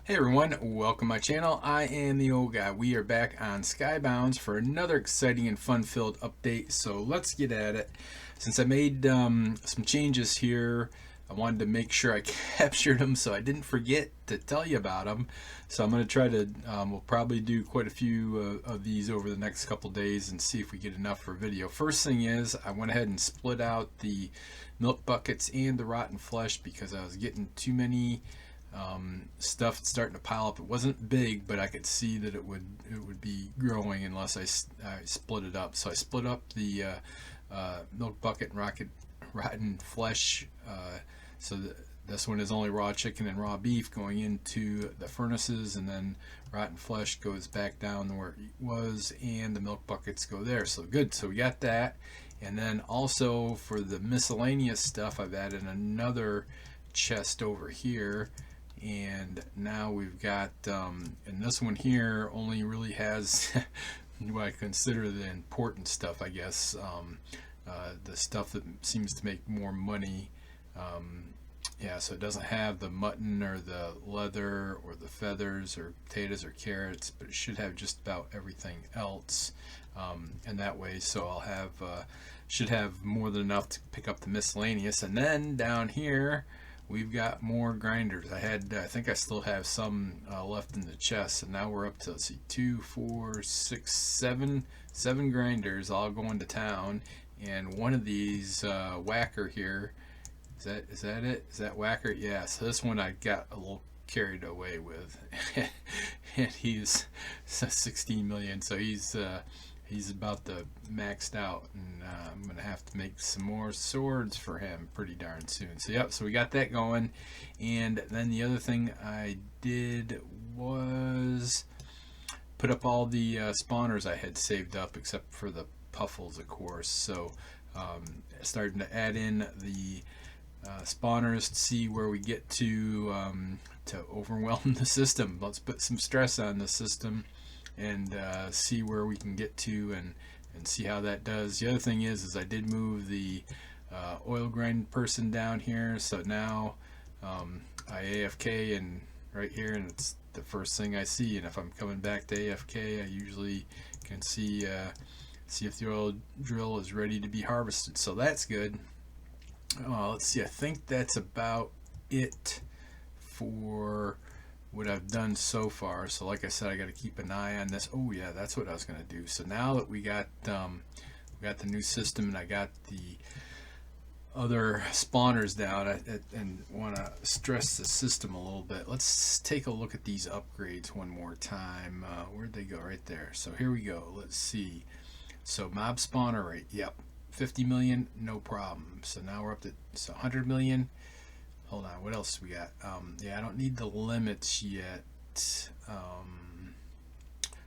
Hey everyone, welcome to my channel. I am the old guy. We are back on Skybounds for another exciting and fun-filled update. So let's get at it. Since I made some changes here, I wanted to make sure I captured them so I didn't forget to tell you about them. So I'm going to try to, we'll probably do quite a few of these over the next couple days and see if we get enough for video. First thing is, I went ahead and split out the milk buckets and the rotten flesh because I was getting too many stuff starting to pile up. It wasn't big, but I could see that it would be growing unless I split it up. So I split up the milk bucket and rotten flesh. So this one is only raw chicken and raw beef going into the furnaces, and then rotten flesh goes back down where it was, and the milk buckets go there. So good. So we got that. And then also for the miscellaneous stuff, I've added another chest over here. And now we've got, and this one here only really has what I consider the important stuff, I guess, the stuff that seems to make more money. Yeah, so it doesn't have the mutton or the leather or the feathers or potatoes or carrots, but it should have just about everything else. And that way, so I'll have, should have more than enough to pick up the miscellaneous. And then down here, we've got more grinders. I think I still have some left in the chest, and now we're up to, let's see, 2, 4, 6, 7 grinders all going to town. And one of these whacker here, is that it? Is that whacker? Yeah. So this one I got a little carried away with, and he's 16 million. So he's about to maxed out, and I'm gonna have to make some more swords for him pretty darn soon. So yep, so we got that going. And then the other thing I did was put up all the spawners I had saved up, except for the puffles, of course. So starting to add in the spawners to see where we get to overwhelm the system. Let's put some stress on the system and see where we can get to, and see how that does. The other thing is I did move the oil grind person down here, so now I AFK and right here, and it's the first thing I see. And if I'm coming back to AFK, I usually can see if the oil drill is ready to be harvested, so that's good. Let's see, I think that's about it for what I've done so far. So like I said, I got to keep an eye on this. Oh yeah, that's what I was going to do. So now that we got the new system, and I got the other spawners down, and want to stress the system a little bit. Let's take a look at these upgrades one more time. Where'd they go? Right there. So here we go. Let's see. So mob spawner rate, yep, 50 million, no problem. So now we're up to 100 million. Hold on, what else we got? Yeah, I don't need the limits yet. Cause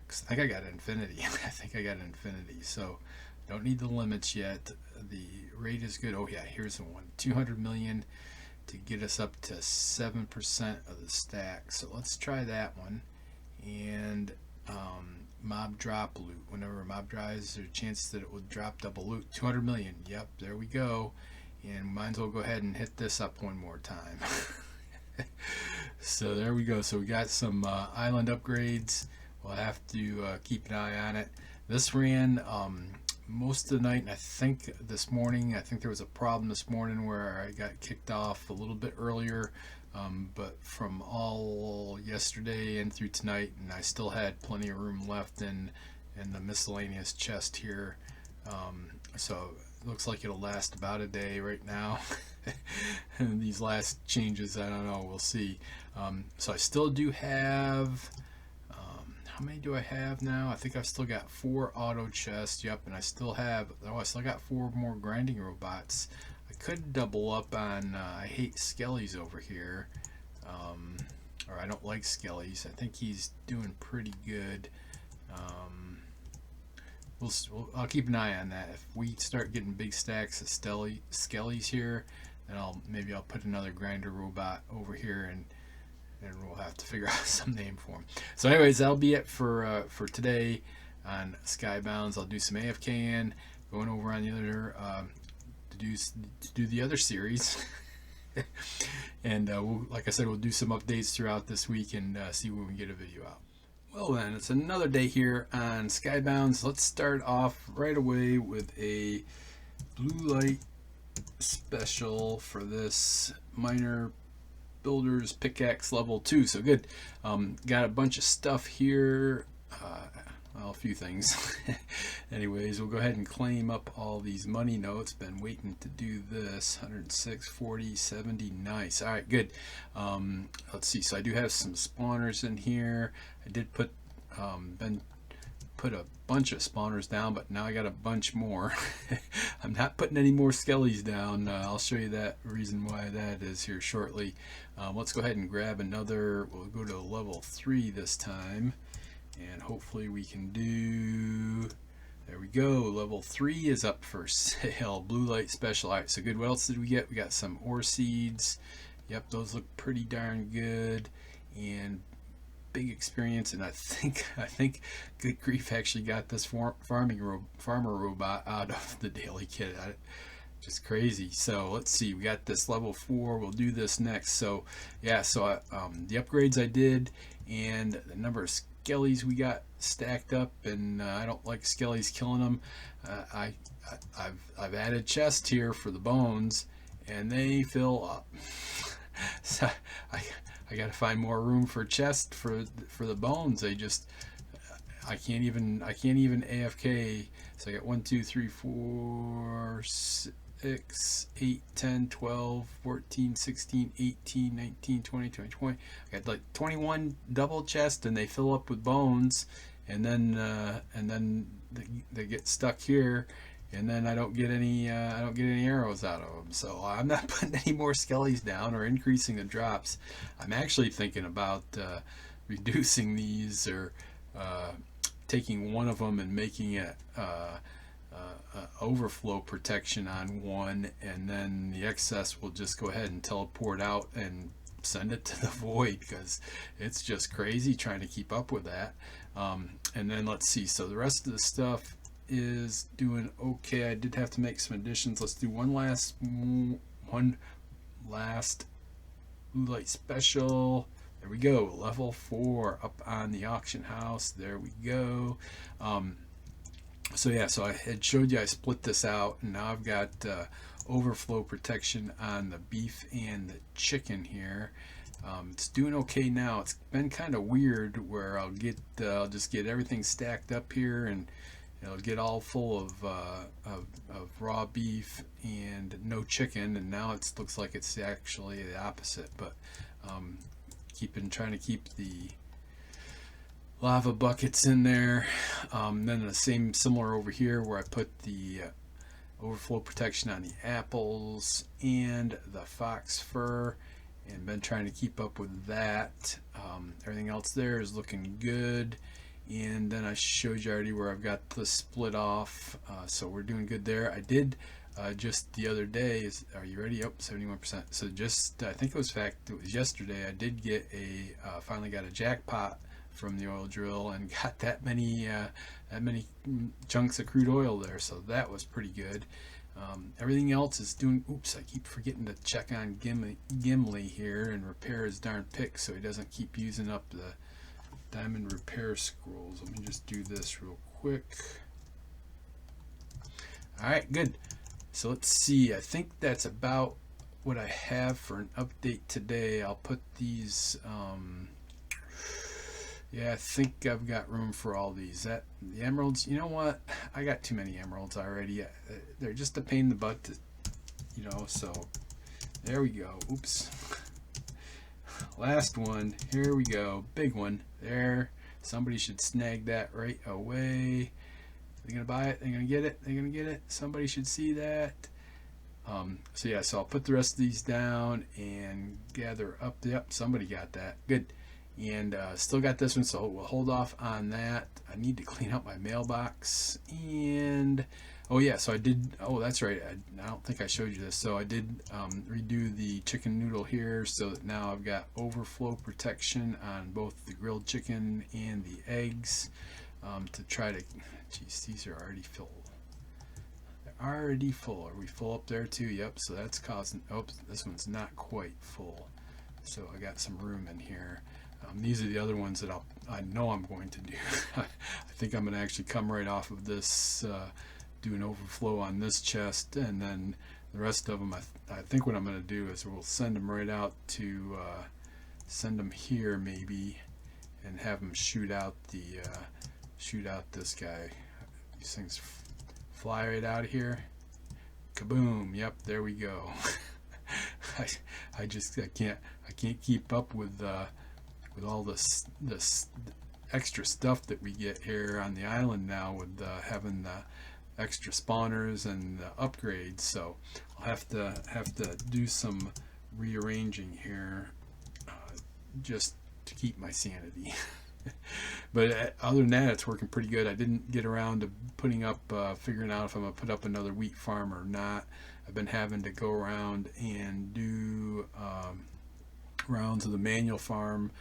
I think I got infinity. I think I got infinity. So don't need the limits yet. The rate is good. Oh yeah, here's the one. 200 million to get us up to 7% of the stack. So let's try that one. And mob drop loot. Whenever a mob dies, there's a chance that it will drop double loot. 200 million. Yep, there we go. And might as well go ahead and hit this up one more time. So there we go. So we got some island upgrades. We'll have to keep an eye on it. This ran most of the night, and I think this morning, I think there was a problem this morning where I got kicked off a little bit earlier, but from all yesterday and through tonight, and I still had plenty of room left in the miscellaneous chest here. So it looks like it'll last about a day right now. And these last changes, I don't know, we'll see. So I still do have, how many do I have now? I think I've still got 4 auto chests. Yep, and I still got 4 more grinding robots. I could double up on, I hate Skellies over here. Or I don't like Skellies. I think he's doing pretty good. I'll keep an eye on that. If we start getting big stacks of Skellies here, then maybe I'll put another grinder robot over here, and we'll have to figure out some name for him. So anyways, that'll be it for today on Skybounds. I'll do some AFKing, going over on the other to do the other series. And like I said, we'll do some updates throughout this week and see when we get a video out. Well then, it's another day here on Skybounds. Let's start off right away with a blue light special for this Miner Builders Pickaxe level 2. So good. Got a bunch of stuff here. Well, a few things. Anyways, we'll go ahead and claim up all these money notes. Been waiting to do this. 106, 40, 70. Nice. All right, good. Let's see. So I do have some spawners in here. I did put put a bunch of spawners down, but now I got a bunch more. I'm not putting any more skellies down. I'll show you that reason why that is here shortly. Let's go ahead and grab another. We'll go to level 3 this time. And hopefully we can do, there we go, level 3 is up for sale, blue light special. All right, so good. What else did we get? We got some ore seeds. Yep, those look pretty darn good. And big experience, and I think good grief actually got this farmer robot out of the daily kit. Just crazy. So let's see, we got this level 4. We'll do this next. So yeah, so the upgrades I did and the number of skellies we got stacked up, and I don't like skellies killing them. I've added chests here for the bones, and they fill up. So I got to find more room for chests for the bones. I can't even AFK. So I got 1, 2, 3, 4, 6, 8, 10, 12, 14, 16, 18, 19, 20, 20. I got like 21 double chests, and they fill up with bones, and then they get stuck here, and then I don't get any arrows out of them. So I'm not putting any more skellies down or increasing the drops. I'm actually thinking about reducing these, or taking one of them and making it overflow protection on one, and then the excess will just go ahead and teleport out and send it to the void, because it's just crazy trying to keep up with that. And then let's see, so the rest of the stuff is doing okay. I did have to make some additions. Let's do one last blue light special. There we go, level 4 up on the auction house. There we go. So yeah, so I had showed you I split this out, and now I've got overflow protection on the beef and the chicken here. It's doing okay now. It's been kind of weird where I'll just get everything stacked up here, and it'll get all full of raw beef and no chicken, and now it looks like it's actually the opposite. But trying to keep the lava buckets in there. Then the similar over here where I put the overflow protection on the apples and the fox fur, and been trying to keep up with that. Everything else there is looking good. And then I showed you already where I've got the split off, so we're doing good there. I did just the other day, are you ready? Yep, 71%. So just I think it was yesterday, I did get finally got a jackpot from the oil drill, and got that many chunks of crude oil there, so that was pretty good. Everything else is doing, oops, I keep forgetting to check on Gimli here and repair his darn pick so he doesn't keep using up the diamond repair scrolls. Let me just do this real quick. Alright, good. So let's see, I think that's about what I have for an update today. I'll put these, yeah, I think I've got room for all these. The emeralds, you know what? I got too many emeralds already. They're just a pain in the butt to, so there we go. Oops. Last one. Here we go. Big one. There. Somebody should snag that right away. They're going to buy it. They're going to get it. They're going to get it. Somebody should see that. So yeah, so I'll put the rest of these down and gather up. Yep, somebody got that. Good. And still got this one, so we'll hold off on that. I need to clean up my mailbox. And oh yeah, so I did, oh that's right, I don't think I showed you this. So I did redo the chicken noodle here, so that now I've got overflow protection on both the grilled chicken and the eggs, to try to, geez, these are already filled. There already full. Are we full up there too? Yep, so that's causing, oops, this one's not quite full. So I got some room in here. These are the other ones that I know I'm going to do. I think I'm going to actually come right off of this, do an overflow on this chest, and then the rest of them, I think what I'm going to do is we'll send them right out to, send them here maybe, and have them shoot out this guy. These things fly right out of here. Kaboom! Yep, there we go. I can't keep up with all this extra stuff that we get here on the island now with having the extra spawners and the upgrades. So I'll have to do some rearranging here just to keep my sanity. But other than that, it's working pretty good. I didn't get around to putting up, figuring out if I'm going to put up another wheat farm or not. I've been having to go around and do rounds of the manual farm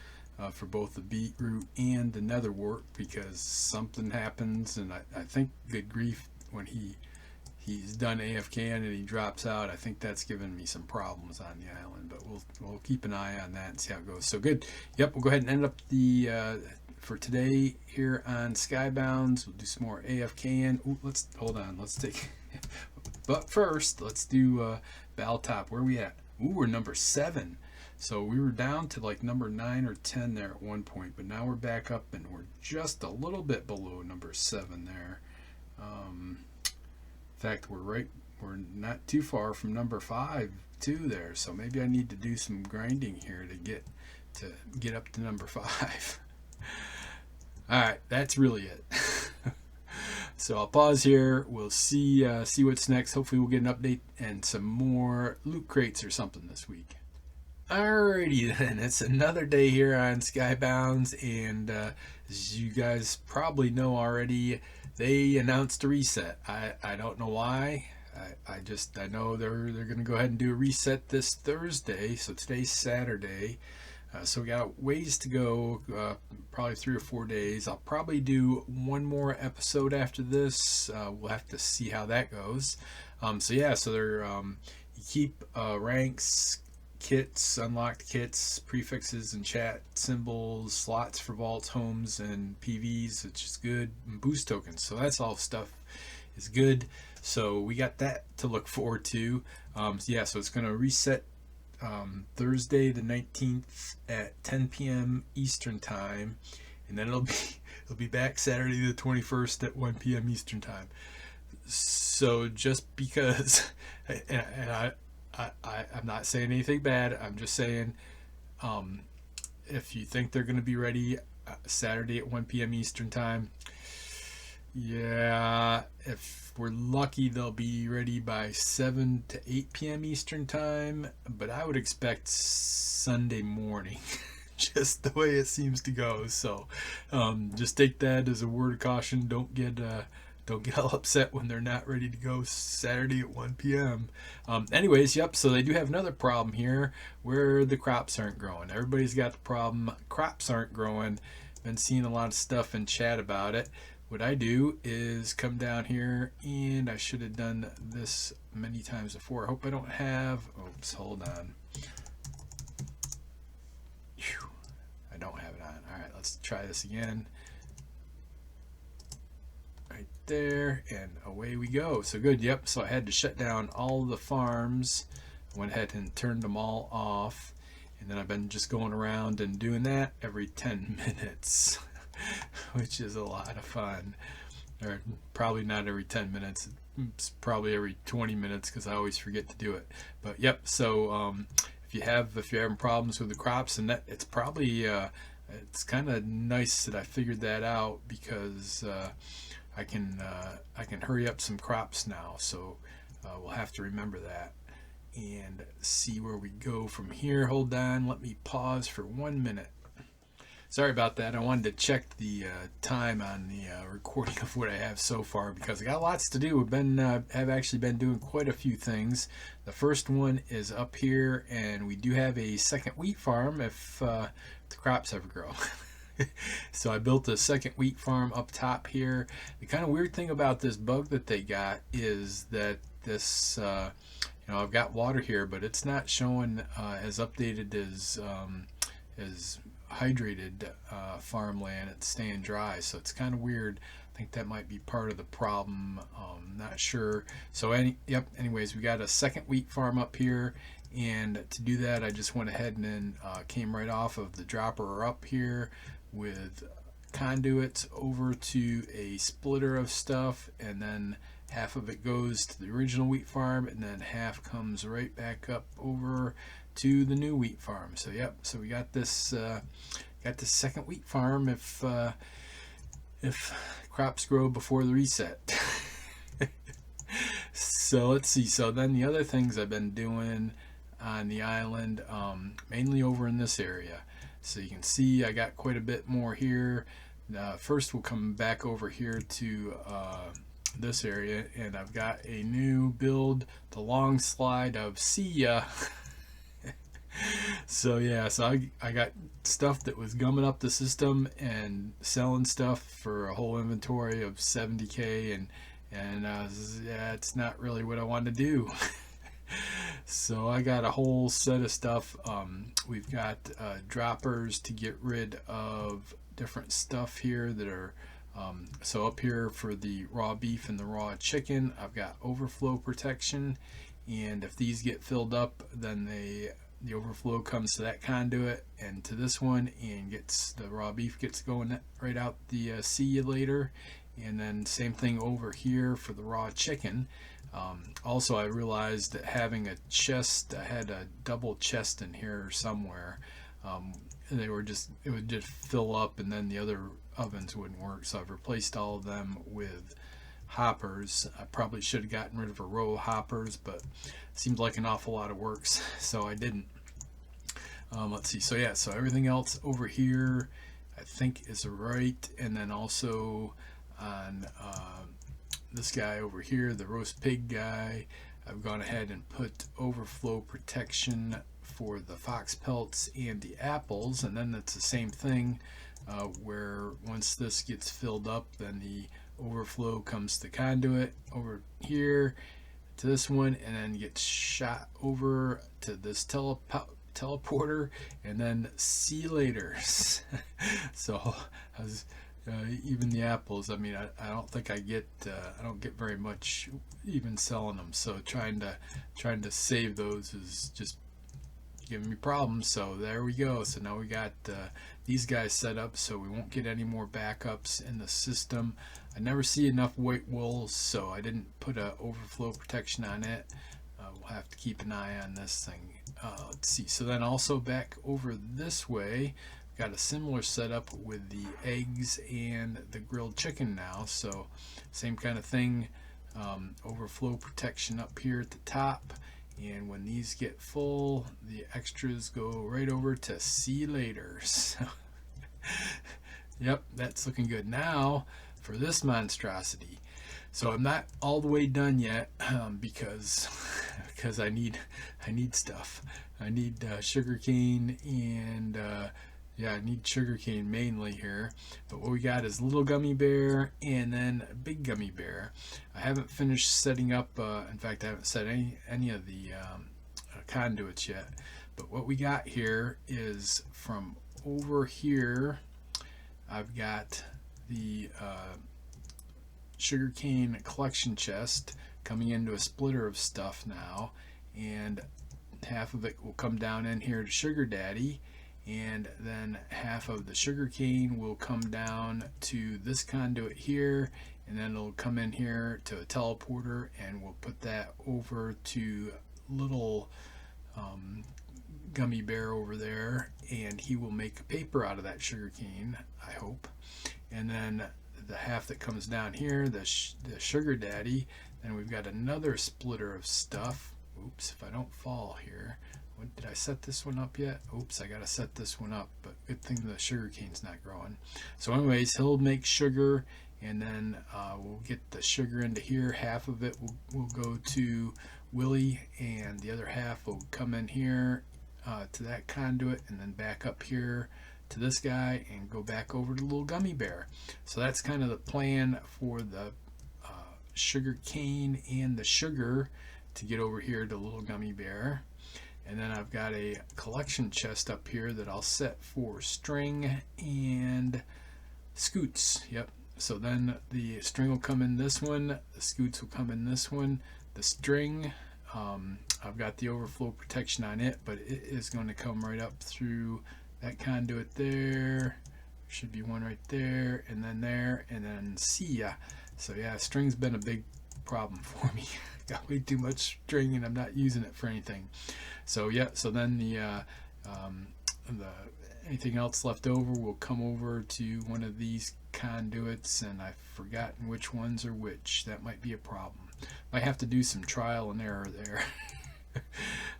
for both the beetroot and the netherwort, because something happens, and I think, good grief, when he's done AFK and he drops out, I think that's given me some problems on the island, but we'll keep an eye on that and see how it goes. So good. Yep, we'll go ahead and end up the for today here on Skybounds. We'll do some more AFK. Ooh, let's hold on. Let's take. But first, let's do Battle Top. Where are we at? Ooh, we're number 7. So we were down to like number 9 or 10 there at one point, but now we're back up and we're just a little bit below number 7 there. In fact, we're not too far from number 5 too there. So maybe I need to do some grinding here to get up to number 5. All right, that's really it. So I'll pause here. We'll see what's next. Hopefully we'll get an update and some more loot crates or something this week. Alrighty then, it's another day here on Skybounds, and as you guys probably know already, they announced a reset. I don't know why. I know they're going to go ahead and do a reset this Thursday. So today's Saturday. So we got ways to go, probably 3 or 4 days. I'll probably do one more episode after this. We'll have to see how that goes. So they're you keep ranks, kits, unlocked kits, prefixes and chat symbols, slots for vaults, homes, and PVs, which is good, and boost tokens. So that's all stuff is good. So we got that to look forward to. So it's going to reset Thursday the 19th at 10 p.m. Eastern time, and then it'll be back Saturday the 21st at 1 p.m. Eastern time. So just because, and I'm not saying anything bad, I'm just saying, if you think they're going to be ready Saturday at 1 p.m. Eastern time, yeah, if we're lucky, they'll be ready by 7 to 8 p.m. Eastern time, but I would expect Sunday morning, just the way it seems to go. So just take that as a word of caution. Don't get all upset when they're not ready to go Saturday at 1 p.m. Anyways, yep, so they do have another problem here where the crops aren't growing. Everybody's got the problem. Crops aren't growing. Been seeing a lot of stuff in chat about it. What I do is come down here, and I should have done this many times before. I hope I don't have, oops, hold on. Whew, I don't have it on. All right, let's try this again. Right there, and away we go. So good, yep, so I had to shut down all the farms. Went ahead and turned them all off, and then I've been just going around and doing that every 10 minutes. Which is a lot of fun. Or probably not every 10 minutes. It's probably every 20 minutes because I always forget to do it. But yep, so if you're having problems with the crops, and that, it's probably it's kind of nice that I figured that out, because I can hurry up some crops now. So we'll have to remember that and see where we go from here. Hold on, let me pause for 1 minute. Sorry about that. I wanted to check the time on the recording of what I have so far, because I got lots to do. Have actually been doing quite a few things. The first one is up here, and we do have a second wheat farm if the crops ever grow. So I built a second wheat farm up top here. The kind of weird thing about this bug that they got is that this, I've got water here, but it's not showing as updated as hydrated farmland. It's staying dry, so it's kind of weird. I think that might be part of the problem. Not sure. So anyways, we got a second wheat farm up here, and to do that, I just went ahead and then came right off of the dropper up here with conduits over to a splitter of stuff, and then half of it goes to the original wheat farm, and then half comes right back up over to the new wheat farm. So so we got this second wheat farm if crops grow before the reset. So let's see. So then the other things I've been doing on the island, mainly over in this area. So you can see I got quite a bit more here. First we'll come back over here to this area, and I've got a new build, the long slide of see ya. So I got stuff that was gumming up the system and selling stuff for a whole inventory of 70K, and it's not really what I wanted to do. So I got a whole set of stuff. We've got droppers to get rid of different stuff here that are so up here for the raw beef and the raw chicken, I've got overflow protection, and if these get filled up, then the overflow comes to that conduit and to this one, and the raw beef gets going right out the see you later. And then same thing over here for the raw chicken. Also, I realized that having a chest, I had a double chest in here somewhere. It would just fill up, and then the other ovens wouldn't work. So I've replaced all of them with hoppers. I probably should have gotten rid of a row of hoppers, but it seemed like an awful lot of work, so I didn't. Let's see. So everything else over here I think is right, and then also on this guy over here, the roast pig guy, I've gone ahead and put overflow protection for the fox pelts and the apples, and then it's the same thing where once this gets filled up, then the overflow comes to conduit over here to this one, and then gets shot over to this teleporter, and then see you later. So even the apples, I mean, I don't think I don't get very much even selling them, so trying to save those is just giving me problems. So there we go. So now we got these guys set up so we won't get any more backups in the system. I never see enough white wool, so I didn't put a overflow protection on it. We'll have to keep an eye on this thing. Let's see. So then also back over this way, got a similar setup with the eggs and the grilled chicken now. So same kind of thing, overflow protection up here at the top, and when these get full, the extras go right over to see you later. So yep, that's looking good. Now for this monstrosity. So I'm not all the way done yet, because I need stuff. I need sugarcane, and I need sugarcane mainly here. But what we got is little gummy bear and then a big gummy bear. I haven't finished setting up. In fact, I haven't set any of the conduits yet. But what we got here is from over here. I've got the sugarcane collection chest coming into a splitter of stuff now, and half of it will come down in here to Sugar Daddy, and then half of the sugarcane will come down to this conduit here, and then it'll come in here to a teleporter, and we'll put that over to little gummy bear over there, and he will make paper out of that sugarcane, I hope. And then the half that comes down here, the Sugar Daddy, then we've got another splitter of stuff. Oops, if I don't fall here. Did I set this one up yet? Oops, I gotta set this one up, but good thing the sugar cane's not growing. So anyways, he'll make sugar, and then we'll get the sugar into here. Half of it will go to Willie, and the other half will come in here to that conduit, and then back up here to this guy and go back over to the little gummy bear. So that's kind of the plan for the sugar cane and the sugar to get over here to little gummy bear. And then I've got a collection chest up here that I'll set for string and scoots. Yep. So then the string will come in this one, the scoots will come in this one. The string, I've got the overflow protection on it, but it is going to come right up through that conduit there. Should be one right there, and then see ya. So yeah, string's been a big problem for me. Got way too much string and I'm not using it for anything. So yeah, so then the anything else left over will come over to one of these conduits, and I've forgotten which ones are which. That might be a problem. Might have to do some trial and error there.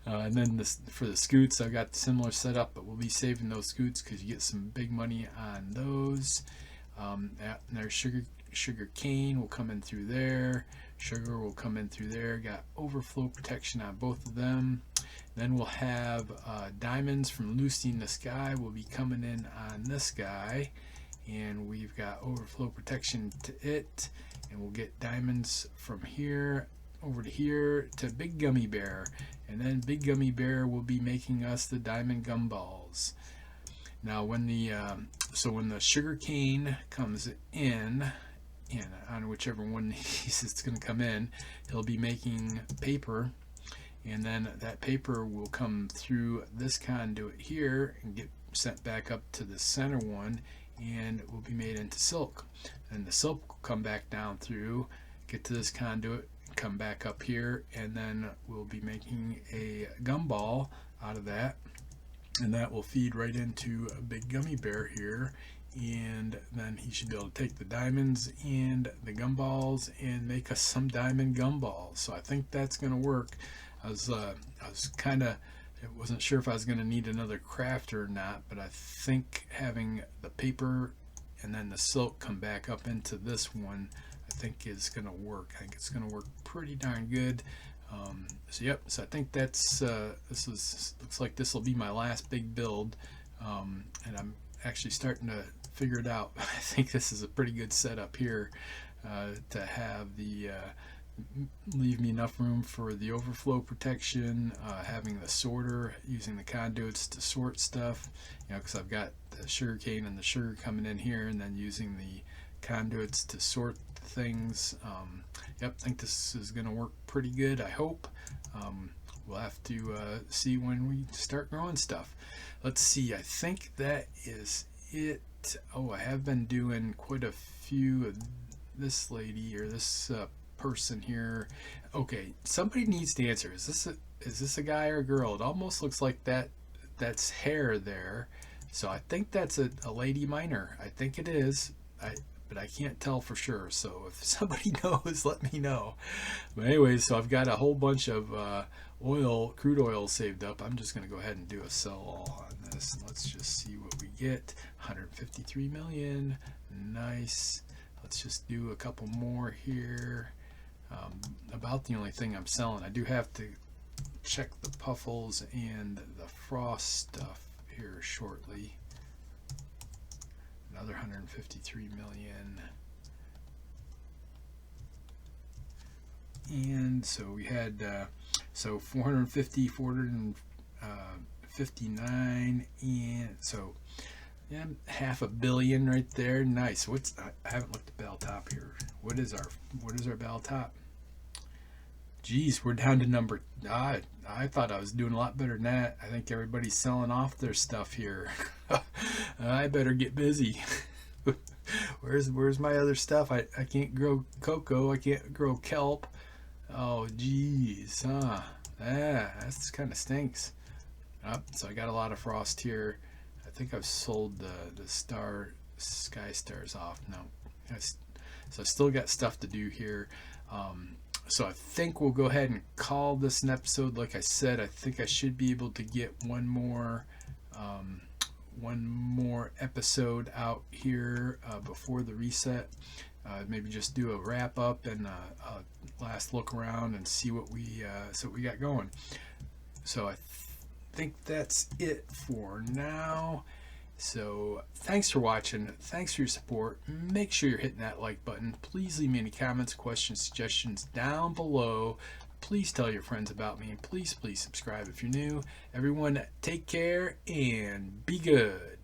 And then for the scoots, I've got similar setup, but we'll be saving those scoots because you get some big money on those. And there's sugar cane will come in through there. Sugar will come in through there. Got overflow protection on both of them. Then we'll have diamonds from Lucy in the Sky will be coming in on this guy, and we've got overflow protection to it, and we'll get diamonds from here over to here to Big Gummy Bear, and then Big Gummy Bear will be making us the diamond gumballs. Now when the sugar cane comes in, and on whichever one it's going to come in, he'll be making paper, and then that paper will come through this conduit here and get sent back up to the center one, and it will be made into silk. And the silk will come back down through, get to this conduit, come back up here, and then we'll be making a gumball out of that, and that will feed right into a Big Gummy Bear here. And then he should be able to take the diamonds and the gumballs and make us some diamond gumballs. So I think that's going to work. I was kind of wasn't sure if I was going to need another crafter or not, but I think having the paper and then the silk come back up into this one, I think is going to work. I think it's going to work pretty darn good. So yep. So I think that's looks like this will be my last big build, and I'm actually starting to figure it out. I think this is a pretty good setup here to have the leave me enough room for the overflow protection, having the sorter, using the conduits to sort stuff, because I've got the sugar cane and the sugar coming in here, and then using the conduits to sort things. Yep, I think this is going to work pretty good, I hope. We'll have to see when we start growing stuff. Let's see, I think that is it. Oh, I have been doing quite a few of this lady or this person here. Okay, somebody needs to answer. Is this a guy or a girl? It almost looks like that's hair there. So I think that's a lady miner. I think it is. But I can't tell for sure. So if somebody knows, let me know. But anyways, so I've got a whole bunch of crude oil saved up. I'm just going to go ahead and do a sell all on this. Let's just see what we get. 153 million. Nice. Let's just do a couple more here. About the only thing I'm selling. I do have to check the puffles and the frost stuff here shortly. Another 153 million. And so we had 450, 459, and so yeah, $500 million right there. Nice. I haven't looked at bell top here. What is our bell top? Geez, we're down to number. I thought I was doing a lot better than that. I think everybody's selling off their stuff here. I better get busy. Where's my other stuff? I can't grow cocoa. I can't grow kelp. Oh, geez. That's kind of stinks. So I got a lot of frost here. I think I've sold the sky stars off. No, so I still got stuff to do here. So I think we'll go ahead and call this an episode. Like I said, I think I should be able to get one more episode out here before the reset. Maybe just do a wrap up and a last look around and see what we got going. So I think that's it for now. So thanks for watching. Thanks for your support. Make sure you're hitting that like button. Please leave me any comments, questions, suggestions down below. Please tell your friends about me, and please subscribe if you're new. Everyone, take care and be good.